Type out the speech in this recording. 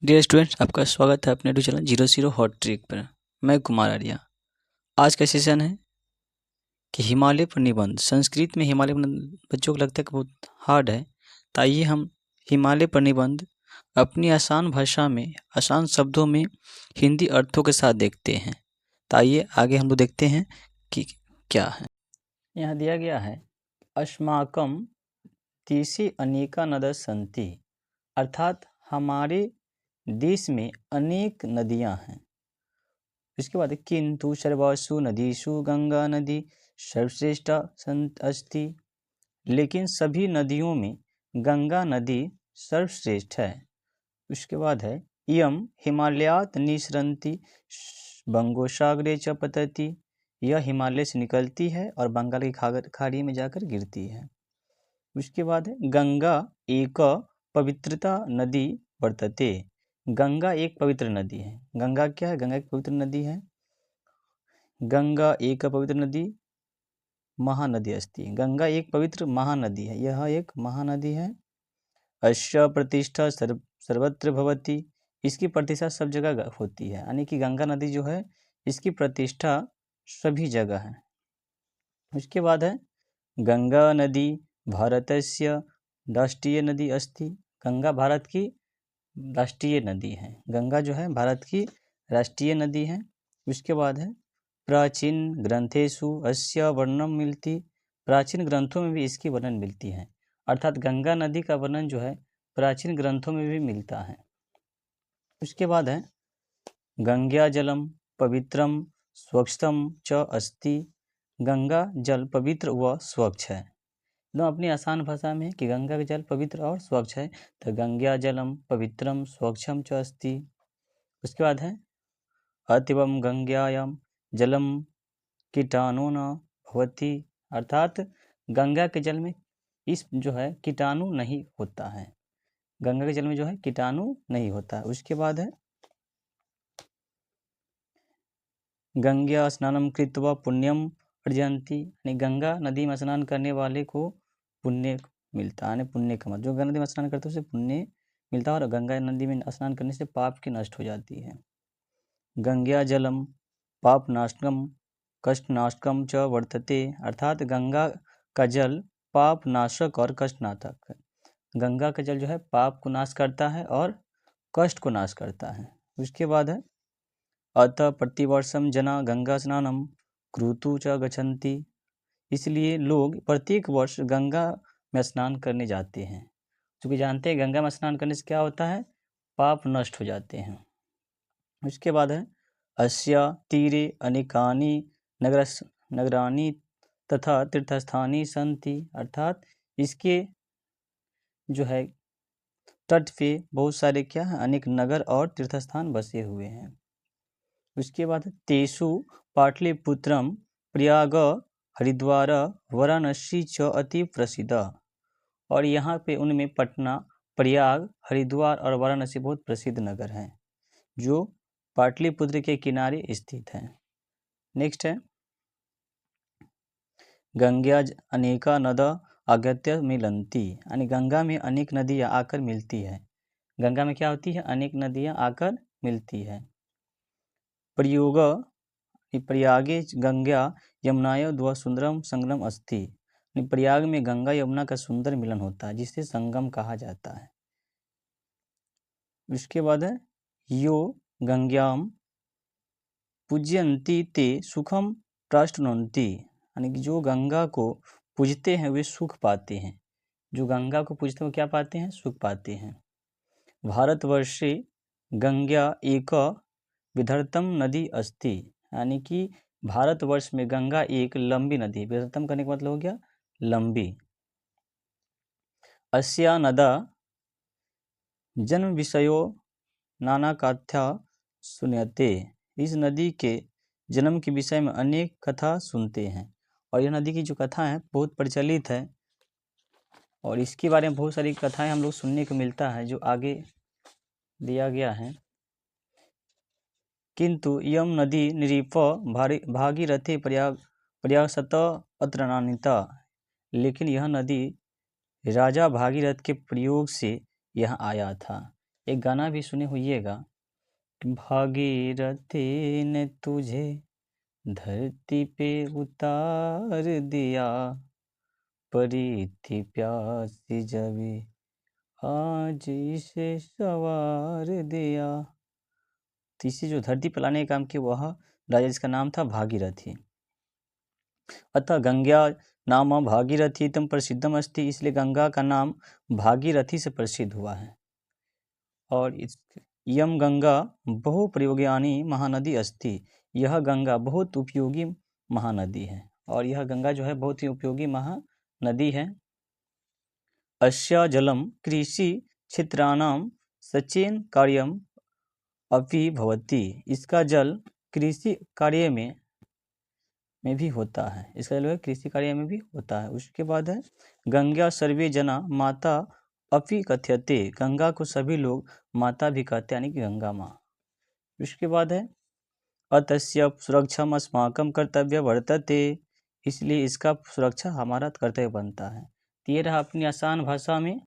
Dear students, आपका स्वागत है अपने यूट्यूब चैनल 00 हॉट ट्रिक पर। मैं कुमार आर्या। आज का सेशन है कि हिमालय पर निबंध। संस्कृत में हिमालय पर बच्चों को लगता है कि बहुत हार्ड है, तो आइए हम हिमालय पर निबंध अपनी आसान भाषा में, आसान शब्दों में, हिंदी अर्थों के साथ देखते हैं। तो आइए आगे हम लोग देखते हैं कि क्या है। यहाँ दिया गया है अस्माकं तीसि अनेका नद सन्ति, अर्थात हमारे देश में अनेक नदियां हैं। इसके बाद किंतु सर्वासु नदीषु गंगा नदी सर्वश्रेष्ठ अस्ति, लेकिन सभी नदियों में गंगा नदी सर्वश्रेष्ठ है। उसके बाद है इयम हिमालयात निसरन्ति बंगोसागरे च पतति, यह हिमालय से निकलती है और बंगाल की खाड़ी में जाकर गिरती है। उसके बाद है गंगा एक पवित्रता नदी वर्तते, गंगा एक पवित्र नदी है। गंगा क्या है? गंगा एक पवित्र नदी है। गंगा एक पवित्र नदी महानदी अस्ति, गंगा एक पवित्र महानदी है, यह एक महानदी है। अस्य प्रतिष्ठा सर्वत्र भवति, इसकी प्रतिष्ठा सब जगह होती है, यानी कि गंगा नदी जो है इसकी प्रतिष्ठा सभी जगह है। उसके बाद है गंगा नदी भारतस्य राष्ट्रीय नदी अस्ति, गंगा भारत की राष्ट्रीय नदी है। गंगा जो है भारत की राष्ट्रीय नदी है। उसके बाद है प्राचीन ग्रंथेषु अस्य वर्णन मिलती, प्राचीन ग्रंथों में भी इसकी वर्णन मिलती है। अर्थात गंगा नदी का वर्णन जो है प्राचीन ग्रंथों में भी मिलता है। उसके बाद है गंगा जलम पवित्रम स्वच्छतम च अस्ति, गंगा जल पवित्र व स्वच्छ है। तो अपनी आसान भाषा में कि गंगा का जल पवित्र और स्वच्छ है, तो गंगा जलम पवित्रम स्वच्छम च अस्ति। उसके बाद है अतिवम गंगायाम जलम कीटाणु न भवति, अर्थात गंगा के जल में इस जो है कीटाणु नहीं होता है, गंगा के जल में जो है कीटाणु नहीं होता है। उसके बाद है गंगा स्नानम कृत्वा पुण्यम अर्जन्ति, यानी गंगा नदी में स्नान करने वाले को पुण्य मिलता है, पुण्य का मतलब जो गंगा नदी में स्नान करते हैं उसे पुण्य मिलता है, और गंगा नदी में स्नान करने से पाप की नष्ट हो जाती है। गंगा जलम पाप नाशकम कष्ट नाशकम च वर्तते, अर्थात गंगा का जल पाप नाशक और कष्ट नाशक है। गंगा का जल जो है पाप को नाश करता है और कष्ट को नाश करता है। उसके बाद है अतः प्रतिवर्षम जना गंगा स्नानम क्रुतु च गच्छन्ति, इसलिए लोग प्रत्येक वर्ष गंगा में स्नान करने जाते हैं, क्योंकि जानते हैं गंगा में स्नान करने से क्या होता है, पाप नष्ट हो जाते हैं। उसके बाद है अस्या तीरे अनेकानि नगरानि तथा तीर्थस्थानी सन्ति, अर्थात इसके जो है तट पे बहुत सारे क्या है, अनेक नगर और तीर्थस्थान बसे हुए हैं। उसके बाद तेषु पाटलिपुत्रम प्रयाग हरिद्वार वाराणसी च अति प्रसिद्ध, और यहाँ पे उनमें पटना, प्रयाग, हरिद्वार और वाराणसी बहुत प्रसिद्ध नगर हैं जो पाटलिपुत्र के किनारे स्थित हैं। नेक्स्ट है गंगा अनेका नद आगत्य मिलन्ति, यानी गंगा में अनेक नदियाँ आकर मिलती है। गंगा में क्या होती है, अनेक नदियाँ आकर मिलती है। प्रयोग प्रयागे गंगा यमुनाय द्वा सुंदरम संगम अस्ति, प्रयाग में गंगा यमुना का सुंदर मिलन होता है जिसे संगम कहा जाता है। उसके बाद है यो गंगाम पूज्यन्ति ते सुखम प्राश्नुवन्ति, यानी कि जो गंगा को पूजते हैं वे सुख पाते हैं। जो गंगा को पूजते हैं वो क्या पाते हैं, सुख पाते हैं। भारतवर्षे गंगा एक विधर्तम नदी अस्ति, यानी कि भारतवर्ष में गंगा एक लंबी नदी, विधर्तम करने का मतलब हो गया लंबी। अस्या नदा जन्म विषयो नाना कथा सुनते, इस नदी के जन्म के विषय में अनेक कथा सुनते हैं, और यह नदी की जो कथा है बहुत प्रचलित है, और इसके बारे में बहुत सारी कथाएं हम लोग सुनने को मिलता है जो आगे दिया गया है। किंतु यम नदी निरीप भागीरथी प्रयासत अत्रनानिता, लेकिन यह नदी राजा भागीरथ के प्रयोग से यह आया था, एक गाना भी सुने होइएगा, भागीरथी ने तुझे धरती पे उतार दिया, परी थी प्यासी जबी आज इसे सवार दिया। तो इसे जो धरती पर लाने का काम किया वह राजा, जिसका नाम था भागीरथी। अतः गंगा नाम भागीरथी तम प्रसिद्धम अस्ति, इसलिए गंगा का नाम भागीरथी से प्रसिद्ध हुआ है। और इस यम गंगा बहु प्रयोगानी महानदी अस्ति, यह गंगा बहुत उपयोगी महानदी है। और यह गंगा जो है बहुत ही उपयोगी महानदी है। अस्या जलम कृषि क्षेत्राणां सचेन कार्यम अपि भवति, इसका जल कृषि कार्य में भी होता है, इसका जल कृषि कार्य में भी होता है। उसके बाद है गंगा सर्वे जना माता अपि कथ्यते, गंगा को सभी लोग माता भी कहते हैं, यानी कि गंगा माँ। उसके बाद है अतस्य सुरक्षाम अस्माकं कर्तव्य वर्तते, इसलिए इसका सुरक्षा हमारा कर्तव्य बनता है। तो ये रहा अपनी आसान भाषा में